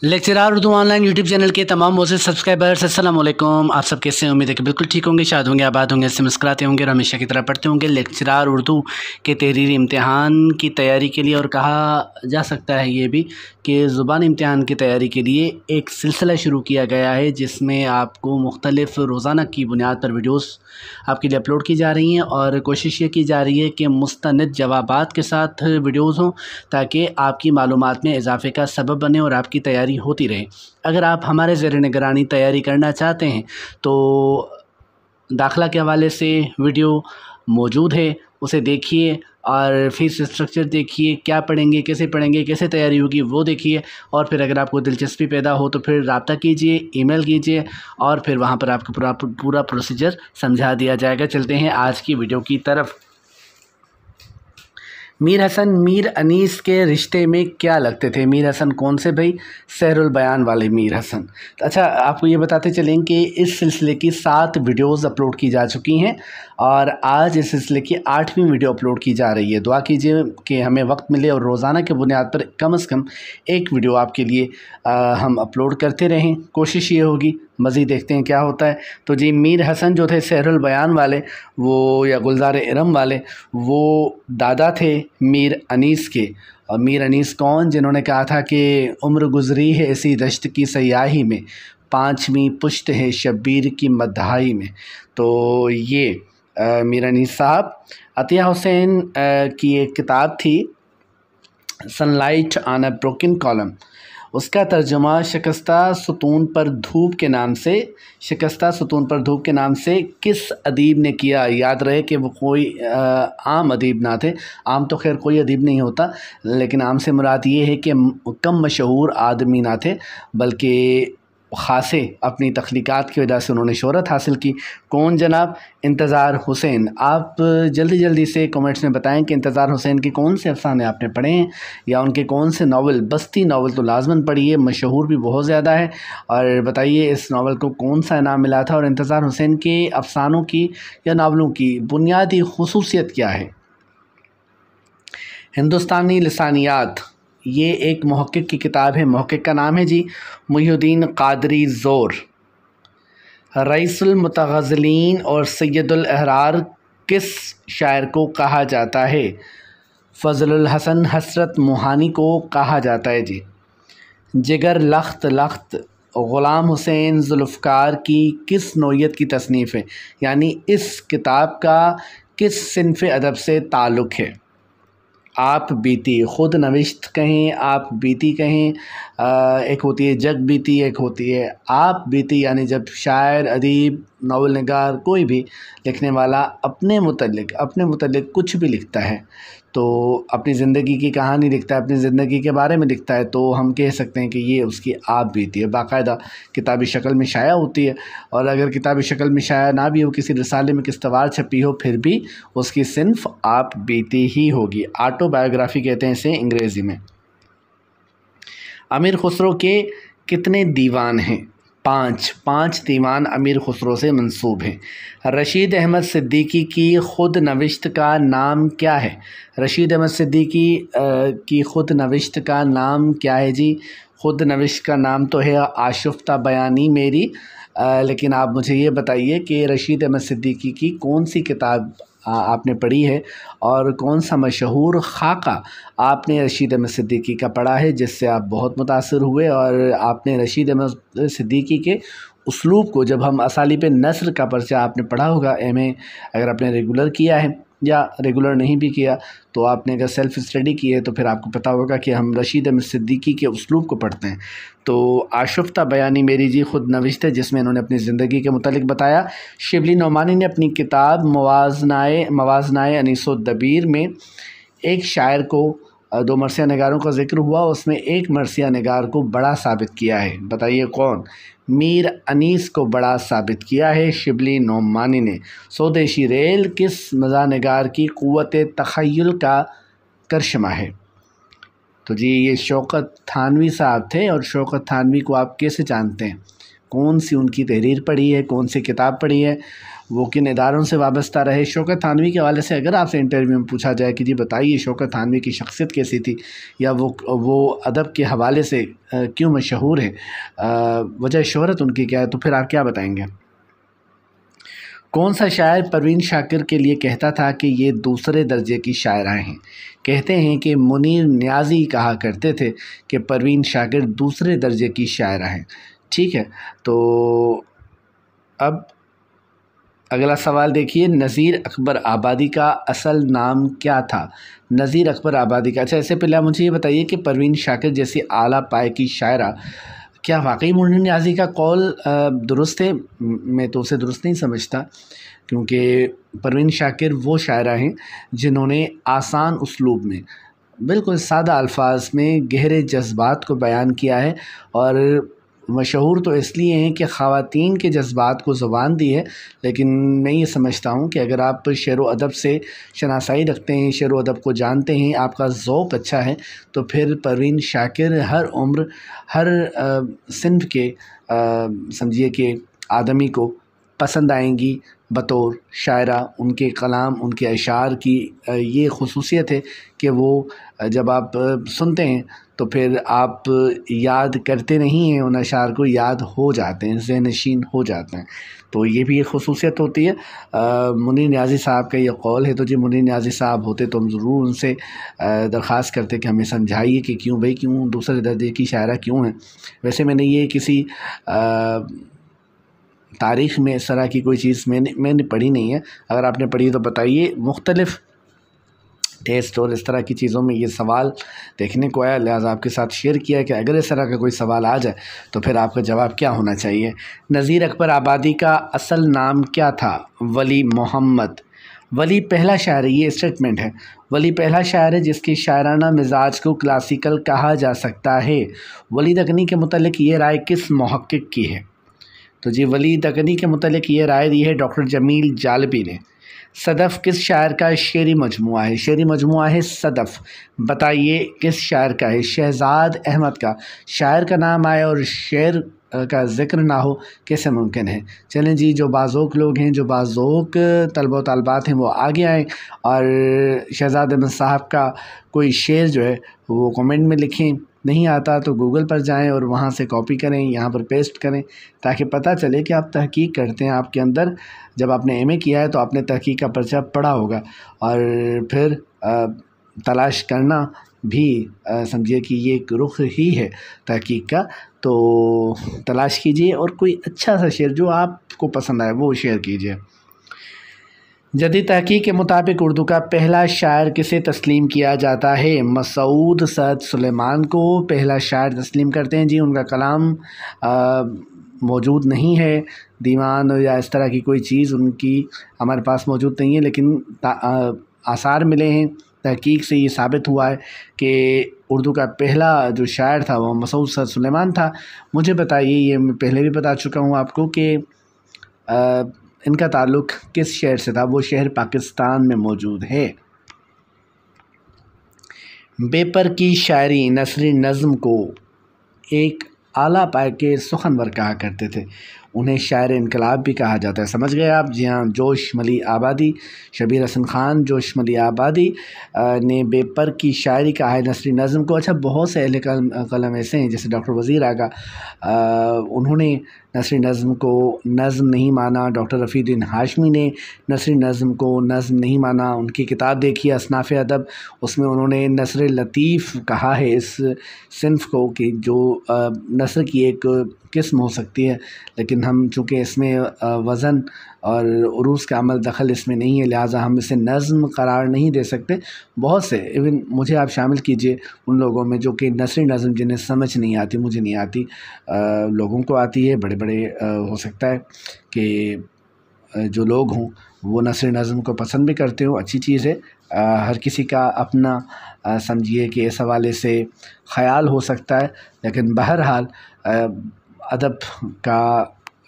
Lecturer Urdu online YouTube channel के तमाम मोज़िज़ subscribers अस्सलाम वालेकुम। आप सब कैसे हैं? उम्मीद है कि बिल्कुल ठीक होंगे, शाद होंगे, आबाद होंगे, ऐसे मुस्कुराते होंगे और हमेशा की तरह पढ़ते होंगे। लेक्चरार उर्दू के तहरीरी इम्तिहान की तैयारी के लिए, और कहा जा सकता है ये भी कि ज़ुबान इम्तिहान की तैयारी के लिए एक सिलसिला शुरू किया गया है, जिसमें आपको मुख्तलिफ़ रोज़ाना की बुनियाद पर वीडियोस आपके लिए अपलोड की जा रही हैं। और कोशिश ये की जा रही है कि मुस्तनिद जवाबात के साथ वीडियोस हों, ताकि आपकी मालूमात में इजाफ़े का सबब बने और आपकी तैयारी होती रहे। अगर आप हमारे ज़ेर निगरानी तैयारी करना चाहते हैं तो दाखिला के हवाले से वीडियो मौजूद है, उसे देखिए और फीस स्ट्रक्चर देखिए, क्या पढ़ेंगे, कैसे तैयारी होगी वो देखिए। और फिर अगर आपको दिलचस्पी पैदा हो तो फिर रब्ता कीजिए, ईमेल कीजिए और फिर वहाँ पर आपको पूरा प्रोसीजर समझा दिया जाएगा। चलते हैं आज की वीडियो की तरफ। मीर हसन मीर अनीस के रिश्ते में क्या लगते थे? मीर हसन कौन से भाई? सहरुल बयान वाले मीर हसन। अच्छा, आपको ये बताते चलें कि इस सिलसिले की 7 वीडियोज़ अपलोड की जा चुकी हैं और आज इस सिलसिले की 8वीं वीडियो अपलोड की जा रही है। दुआ कीजिए कि हमें वक्त मिले और रोज़ाना के बुनियाद पर कम से कम एक वीडियो आपके लिए हम अपलोड करते रहें। कोशिश ये होगी, मज़ीद देखते हैं क्या होता है। तो जी, मीर हसन जो थे सहरुल बयान वाले, वो या गुलजार इरम वाले, वो दादा थे मीर अनीस के। और मीर अनीस कौन? जिन्होंने कहा था कि उम्र गुजरी है इसी दश्त की सयाही में, 5वीं पुश्त है शब्बीर की मदहाई में। तो ये मीर अनीस साहब। अतिया हुसैन की एक किताब थी sunlight on a broken column, उसका तर्जुमा शिकस्ता सुतून पर धूप के नाम से किस अदीब ने किया? याद रहे कि वो कोई आम अदीब ना थे। आम तो खैर कोई अदीब नहीं होता, लेकिन आम से मुराद ये है कि कम मशहूर आदमी ना थे, बल्कि ख़ासे अपनी तख्लीक़ात की वजह से उन्होंने शोहरत हासिल की। कौन जनाब? इंतज़ार हुसैन। आप जल्दी से कमेंट्स में बताएं कि इंतज़ार हुसैन के कौन से अफ़साने आपने पढ़े हैं या उनके कौन से नावल। बस्ती नावल तो लाजमन पढ़िए, मशहूर भी बहुत ज़्यादा है। और बताइए इस नावल को कौन सा इनाम मिला था, और इंतज़ार हुसैन के अफ़सानों की या नावलों की बुनियादी खुसूसियत क्या है। हिंदुस्तानी लिसानियात, ये एक मुहक्किक की किताब है। मुहक्किक का नाम है जी मुहिउद्दीन क़ादरी ज़ोर। रईसुल मुतग़ज़्ज़लीन और सैयदुल अहरार किस शायर को कहा जाता है? फ़ज़लुल हसन हसरत मोहानी को कहा जाता है जी। जिगर लख्त ग़ुलाम हुसैन ज़ुल्फ़कार की किस नौइयत की तसनीफ़ है? यानी इस किताब का किस सिन्फ़ अदब से ताल्लुक़ है? आप बीती, ख़ुद नविश्त कहें, आप बीती कहें, एक होती है जग बीती, एक होती है आप बीती। यानी जब शायर, अदीब, नावल निगार, कोई भी लिखने वाला अपने मुतल्लिक़ कुछ भी लिखता है, तो अपनी ज़िंदगी की कहानी लिखता है, अपनी ज़िंदगी के बारे में लिखता है, तो हम कह सकते हैं कि ये उसकी आप बीती है। बाकायदा किताबी शक्ल में शाया होती है, और अगर किताबी शक्ल में शाया ना भी हो, किसी रिसाले में किस्तवार छपी हो, फिर भी उसकी सिन्फ़ आप बीती ही होगी। ऑटोबायोग्राफ़ी कहते हैं इसे अंग्रेज़ी में। अमीर खुसरो के कितने दीवान हैं? 5 दीवान अमीर खुसरो से मंसूब हैं। रशीद अहमद सिद्दीकी की खुद नविश्त का नाम क्या है? रशीद अहमद सिद्दीकी की खुद नविश्त का नाम क्या है जी? खुद नविश्त का नाम तो है आशुफ्ता बयानी मेरी, लेकिन आप मुझे ये बताइए कि रशीद अहमद सिद्दीकी की कौन सी किताब आपने पढ़ी है और कौन सा मशहूर खाका आपने रशीद अहमद सिद्दीकी का पढ़ा है, जिससे आप बहुत मुतासिर हुए। और आपने रशीद अहमद सिद्दीकी के उसलूब को, जब हम असालिब नस्र का पर्चा आपने पढ़ा होगा एमए, अगर आपने रेगुलर किया है या रेगुलर नहीं भी किया, तो आपने अगर सेल्फ़ स्टडी की है तो फिर आपको पता होगा कि हम रशीद अहमद सिद्दीकी के उसलूब को पढ़ते हैं। तो आशुफ्ता बयानी मेरी जी खुद नविश्त है, जिसमें इन्होंने अपनी ज़िंदगी के मुतालिक बताया। शिबली नौमानी ने अपनी किताब मवाज़नाए अनीसुद्दबीर में एक शायर को, 2 मरसिया नगारों का ज़िक्र हुआ, उसमें एक मरसिया नगार को बड़ा साबित किया है। बताइए कौन? मीर अनीस को बड़ा साबित किया है शिबली नौमानी ने। स्वदेशी रेल किस मज़ाहनगार की क़ुव्वत तख़य्युल का करिश्मा है? तो जी, ये शौकत थानवी साहब थे। और शौकत थानवी को आप कैसे जानते हैं? कौन सी उनकी तहरीर पढ़ी है, कौन सी किताब पढ़ी है? وہ کن اداروں سے وابستہ رہے۔ شوکت تھانوی کے حوالے سے اگر آپ سے انٹرویو میں پوچھا جائے کہ جی بتائیے شوکت تھانوی کی شخصیت کیسی تھی، یا وہ ادب کے حوالے سے کیوں مشہور ہے، وجہ شہرت ان کی کیا ہے، تو پھر آپ کیا بتائیں گے؟ کون سا شاعر پروین شاکر کے لیے کہتا تھا کہ یہ دوسرے درجے کی شاعرہ ہیں؟ کہتے ہیں کہ منیر نیازی کہا کرتے تھے کہ پروین شاکر دوسرے درجے کی شاعرہ ہیں۔ ٹھیک ہے، تو اب اگلا سوال دیکھیے، نذیر اکبر آبادی کا اصل نام کیا تھا؟ نذیر اکبر آبادی کا، اچھا اس سے پہلے مجھے یہ بتائیے کہ پروین شاکر جیسی اعلیٰ پائے کی شاعرہ، کیا واقعی منیر نیازی کا قول درست ہے؟ میں تو اسے درست نہیں سمجھتا، کیونکہ پروین شاکر وہ شاعرہ ہیں جنہوں نے آسان اسلوب میں بالکل سادہ الفاظ میں گہرے جذبات کو بیان کیا ہے، اور مشہور تو اس لیے ہیں کہ خواتین کے جذبات کو زبان دی ہے، لیکن میں یہ سمجھتا ہوں کہ اگر آپ شعر و ادب سے شناسائی رکھتے ہیں، شعر و ادب کو جانتے ہیں، آپ کا ذوق اچھا ہے، تو پھر پروین شاکر ہر عمر، ہر صنف کے سمجھیے کہ آدمی کو پسند آئیں گی بطور شاعرہ۔ ان کے کلام، ان کے اشعار کی یہ خصوصیت ہے کہ وہ جب آپ سنتے ہیں تو پھر آپ یاد کرتے نہیں ہیں، ان اشعار کو یاد ہو جاتے ہیں، ذہن نشین ہو جاتے ہیں، تو یہ بھی ایک خصوصیت ہوتی ہے۔ منیر نیازی صاحب کا یہ قول ہے، تو جی منیر نیازی صاحب ہوتے تو ہم ضرور ان سے درخواست کرتے کہ ہمیں سمجھائیے کہ کیوں دوسرے درجے کی شاعرہ کیوں ہیں۔ ویسے میں نے یہ کسی تاریخ میں اس طرح کی کوئی چیز میں نے پڑھی نہیں ہے، اگر آپ نے پڑھی تو بتائیے۔ مختلف ٹیسٹ اور اس طرح کی چیزوں میں یہ سوال دیکھنے کو آیا، لہٰذا آپ کے ساتھ شیئر کیا کہ اگر اس طرح کا کوئی سوال آ جائے تو پھر آپ کا جواب کیا ہونا چاہیے۔ نذیر اکبر آبادی کا اصل نام کیا تھا؟ ولی محمد۔ ولی پہلا شاعر ہے، یہ اسٹیٹمنٹ ہے، ولی پہلا شاعر ہے جس کی شاعرانہ مزاج کو کلاسیکل کہا جا سکتا ہے۔ ولی دکنی کے متعلق یہ رائے کس محقق کی ہے؟ تو جی ولی دکنی کے متعلق یہ رائے دی ہے ڈاکٹر جمیل جالبی نے۔ صدف کس شاعر کا شعری مجموعہ ہے؟ شعری مجموعہ ہے صدف، بتائیے کس شاعر کا ہے؟ شہزاد احمد کا۔ شاعر کا نام آئے اور شعر کا ذکر نہ ہو کیسے ممکن ہے؟ چلیں جی، جو باذوق لوگ ہیں، جو باذوق طلبہ و طالبات ہیں، وہ آگے آئیں اور شہزاد احمد صاحب کا کوئی شعر جو ہے وہ کمنٹ میں لکھیں، نہیں آتا تو گوگل پر جائیں اور وہاں سے کاپی کریں، یہاں پر پیسٹ کریں، تاکہ پتہ چلے کہ آپ تحقیق کرتے ہیں۔ آپ کے اندر جب آپ نے ایم اے کیا ہے تو آپ نے تحقیق کا پرچہ پڑھا ہوگا، اور پھر تلاش کرنا بھی سمجھیے کہ یہ ایک رخ ہی ہے تحقیق کا۔ تو تلاش کیجئے اور کوئی اچھا سا شعر جو آپ کو پسند آئے وہ شیئر کیجئے۔ جدید تحقیق کے مطابق اردو کا پہلا شاعر کسے تسلیم کیا جاتا ہے؟ مسعود سعد سلیمان کو پہلا شاعر تسلیم کرتے ہیں جی۔ ان کا کلام موجود نہیں ہے، دیوان یا اس طرح کی کوئی چیز ان کی ہمارے پاس موجود نہیں ہے، لیکن آثار ملے ہیں، تحقیق سے یہ ثابت ہوا ہے کہ اردو کا پہلا جو شاعر تھا وہ مسعود سعد سلیمان تھا۔ مجھے بتائیے، یہ میں پہلے بھی بتا چکا ہوں آپ کو کہ ان کا تعلق کس شہر سے تھا؟ وہ شہر پاکستان میں موجود ہے۔ بیپر کی شاعری نثری نظم کو ایک اعلیٰ پائے کے سخنور کہا کرتے تھے، انہیں شاعر انقلاب بھی کہا جاتا ہے۔ سمجھ گئے آپ؟ جی ہاں، جوش ملی آبادی، شبیر حسن خان جوش ملی آبادی نے بیپر کی شاعری کہا ہے نثری نظم کو۔ اچھا، بہت سے اہل قلم ایسے ہیں جیسے ڈاکٹر وزیر آغا، انہوں نے نثری نظم کو نظم نہیں مانا۔ ڈاکٹر رفیع الدین ہاشمی نے نثری نظم کو نظم نہیں مانا۔ ان کی کتاب دیکھیے اصناف ادب، اس میں انہوں نے نثر لطیف کہا ہے اس صنف کو، کہ جو نثر کی ایک قسم ہو سکتی ہے، لیکن ہم چونکہ اس میں وزن اور عروض کا عمل دخل اس میں نہیں ہے، لہٰذا ہم اسے نظم قرار نہیں دے سکتے۔ بہت سے ایون مجھے آپ شامل کیجئے ان لوگوں میں جو کہ نثری نظم جنہیں سمجھ نہیں آتی، مجھے نہیں آتی، لوگوں کو آتی ہے، بڑے بڑے ہو سکتا ہے کہ جو لوگ ہوں وہ نثری نظم کو پسند بھی کرتے ہوں، اچھی چیز ہے، ہر کسی کا اپنا سمجھیے کہ اس حوالے سے خیال ہو سکتا ہے، لیکن بہرحال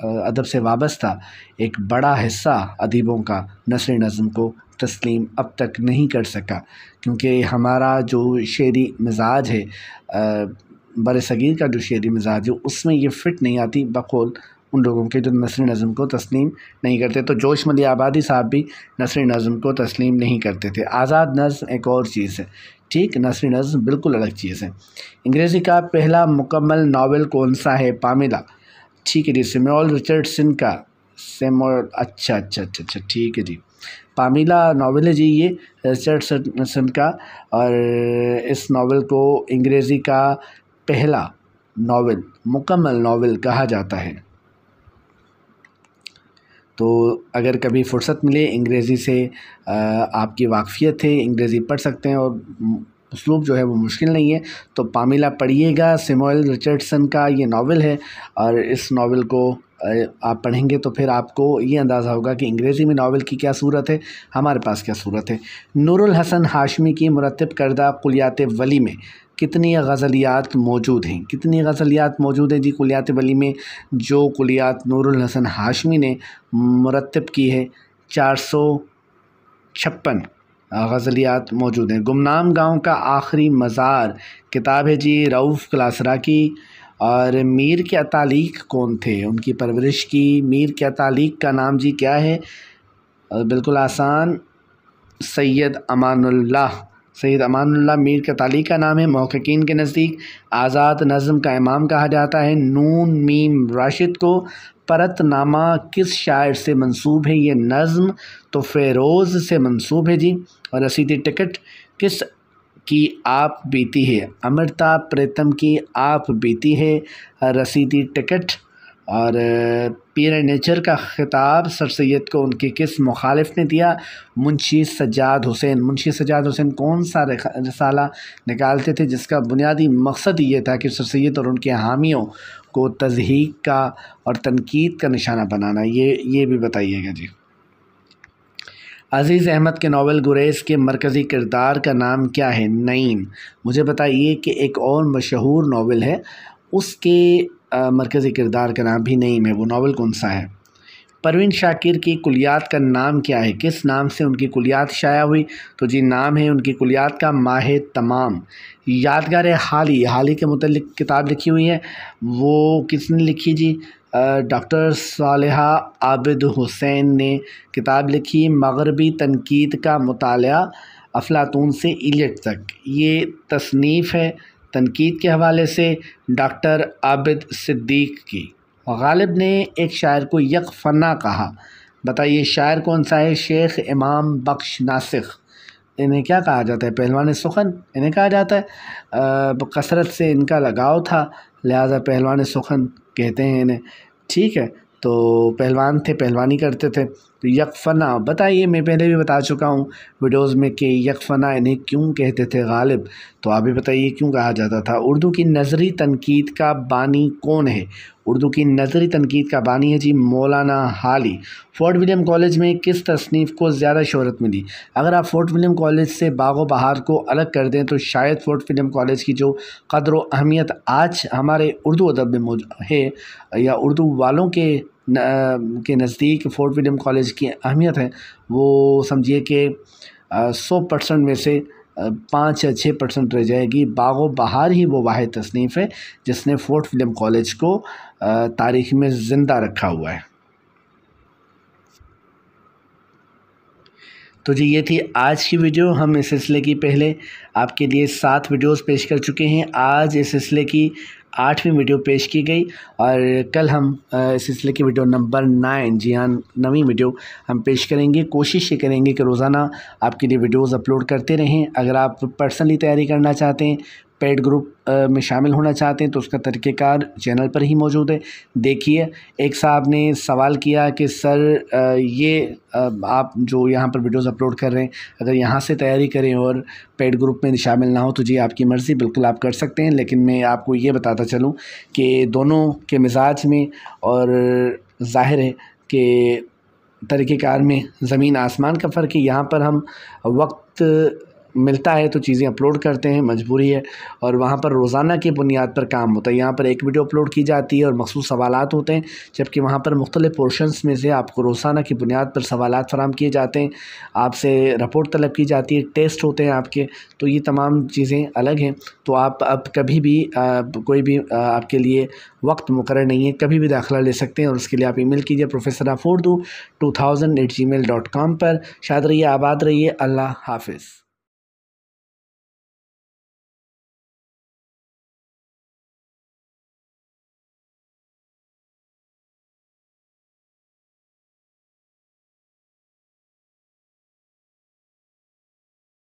ادب سے وابستہ ایک بڑا حصہ ادیبوں کا نثری نظم کو تسلیم اب تک نہیں کر سکا، کیونکہ ہمارا جو شعری مزاج ہے، برصغیر کا جو شعری مزاج ہے، اس میں یہ فٹ نہیں آتی بقول उन लोगों के जो नसरी नज़म को तस्लीम नहीं करते। तो जोश मली आबादी साहब भी नसरी नज़म को तस्लीम नहीं करते थे। आज़ाद नज़्म एक और चीज़ है, ठीक, नसरी नज़्म बिल्कुल अलग चीज़ है। अंग्रेज़ी का पहला मुकम्मल नावल कौन सा है? पामिला, ठीक है जी। सैमुअल रिचर्डसन का, सैमुअल, अच्छा अच्छा अच्छा अच्छा, ठीक है जी। पामिला नावल है जी ये रिचर्डसन का, और इस नावल को अंग्रेज़ी का पहला नावल, मुकम्मल नावल कहा जाता है। तो अगर कभी फ़ुर्सत मिले अंग्रेज़ी से आपकी वाक़फ़ियत है, अंग्रेज़ी पढ़ सकते हैं और उसलूब जो है वो मुश्किल नहीं है, तो पामिला पढ़िएगा। सैमुअल रिचर्डसन का ये नावल है, और इस नावल को आप पढ़ेंगे तो फिर आपको ये अंदाज़ा होगा कि अंग्रेज़ी में नावल की क्या सूरत है, हमारे पास क्या सूरत है। नूरुल हसन हाशमी की मुरत्तब करदा कुलियात वली में कितनी गज़लियात मौजूद हैं? कितनी गज़लियात मौजूद हैं जी कुलियात वली में? जो कुलियात नूरुल हसन हाशमी ने मुरत्तब की है, 456 गज़लियात मौजूद हैं। गुमनाम गाँव का आखिरी मज़ार किताब है जी रऊफ़ क्लासरा की। और मीर के अतालिक कौन थे? उनकी परवरिश की मीर के अतालिक का नाम जी क्या है? बिल्कुल आसान, सैयद अमानुल्लाह। सैयद अमानुल्लाह मीर के अतालिक का नाम है। मुहक्किकीन के नज़दीक आज़ाद नज़्म का इमाम कहा जाता है। नून मीम राशिद को परतनामा किस शायर से मंसूब है? ये नज़्म तो फ़ेरोज़ से मंसूब है जी। और रसीदी टिकट किस की आप बीती है? अमृता प्रीतम की आप बीती है रसीदी टिकट। और पीर नेचर का खिताब सर सैयद को उनके किस मुखालिफ ने दिया? मुंशी सज्जाद हुसैन। मुंशी सज्जाद हुसैन कौन सा रिसाला निकालते थे जिसका बुनियादी मकसद ये था कि सर सैयद और उनके हामियों को तज़हीक का और तनकीद का निशाना बनाना? ये भी बताइएगा जी। अज़ीज़ अहमद के नावल गुरेज़ के मरकज़ी किरदार का नाम क्या है? नईम। मुझे बताइए कि एक और मशहूर नावल है, उसके मरकज़ी किरदार का नाम भी नईम है, वो नावल कौन सा है? परवीन शाकिर की कुलियात का नाम क्या है? किस नाम से उनकी कुलियात शाया हुई? तो जी नाम है उनकी कुलियात का माहे तमाम। यादगार हाली के मुतल्लिक़ किताब लिखी हुई है, वो किसने लिखी जी? डॉक्टर सालेहा आबिद हुसैन ने किताब लिखी मग़रबी तनकीद का मुताला अफलातून से इलियट तक। ये तसनीफ़ है तनकीद के हवाले से डॉक्टर आबिद सिद्दीक़ की। गालिब ने एक शायर को यकफ़ना कहा, बताइए शायर कौन सा है? शेख इमाम बख्श नासिख। इन्हें क्या कहा जाता है? पहलवान सुखन इन्हें कहा जाता है। कसरत से इनका लगाव था, लिहाजा पहलवान सुखन कहते हैं इन्हें, ठीक है। तो पहलवान थे, पहलवानी करते थे। तो यकफ़ना, बताइए, मैं पहले भी बता चुका हूँ वीडियोस में कि यकफ़ना इन्हें क्यों कहते थे गालिब, तो आप भी बताइए क्यों कहा जाता था। उर्दू की नज़री तनकीद का बानी कौन है? उर्दू की नज़री तनकीद का बानी है जी मौलाना हाली। फोर्ट विलियम कॉलेज में किस तसनीफ़ को ज़्यादा शोहरत मिली? अगर आप फोर्ट विलियम कॉलेज से बागो बहार को अलग कर दें तो शायद फोर्ट विलियम कॉलेज की जो क़द्र व अहमियत आज हमारे उर्दू अदब में मौजूद है, या उर्दू वालों के नज़दीक फोर्ट विलियम कॉलेज की अहमियत है, वो समझिए कि 100% में से 5 या 6% रह जाएगी। बागो बहार ही वो वाहिद तसनीफ़ है जिसने फोर्ट विलियम कॉलेज को तारीख़ में ज़िंदा रखा हुआ है। तो जी ये थी आज की वीडियो। हम इस सिलसिले की पहले आपके लिए 7 वीडियोस पेश कर चुके हैं। आज इस सिलसिले की 8वीं वीडियो पेश की गई, और कल हम इस सिलसिले की वीडियो नंबर 9, जी हाँ 9वीं वीडियो हम पेश करेंगे। कोशिश ये करेंगे कि रोज़ाना आपके लिए वीडियोस अपलोड करते रहें। अगर आप पर्सनली तैयारी करना चाहते हैं, पेड ग्रुप में शामिल होना चाहते हैं, तो उसका तरीक़ेकार चैनल पर ही मौजूद है। देखिए, एक साहब ने सवाल किया कि सर ये आप जो यहाँ पर वीडियोस अपलोड कर रहे हैं, अगर यहाँ से तैयारी करें और पेड ग्रुप में शामिल ना हो तो जी आपकी मर्ज़ी, बिल्कुल आप कर सकते हैं। लेकिन मैं आपको ये बताता चलूँ कि दोनों के मिजाज में और ज़ाहिर है कि तरीक़ेकार में ज़मीन आसमान का फ़र्क है। यहाँ पर हम वक्त ملتا ہے تو چیزیں اپلوڈ کرتے ہیں، مجبوری ہے، اور وہاں پر روزانہ کی بنیاد پر کام ہوتا ہے۔ یہاں پر ایک ویڈیو اپلوڈ کی جاتی ہے اور مخصوص سوالات ہوتے ہیں، جبکہ وہاں پر مختلف پورشنز میں سے آپ کو روزانہ کی بنیاد پر سوالات فراہم کیے جاتے ہیں، آپ سے رپورٹ طلب کی جاتی ہے، ٹیسٹ ہوتے ہیں آپ کے، تو یہ تمام چیزیں الگ ہیں۔ تو آپ اب کبھی بھی کوئی بھی آپ کے لیے وقت مقرر نہیں ہے، کبھی بھی داخلہ لے سکتے ہیں، اور اس کے لیے آپ ای میل کیجیے professorafourdou2000@gmail.com پر۔ شاد رہیے، آباد رہیے، اللہ حافظ۔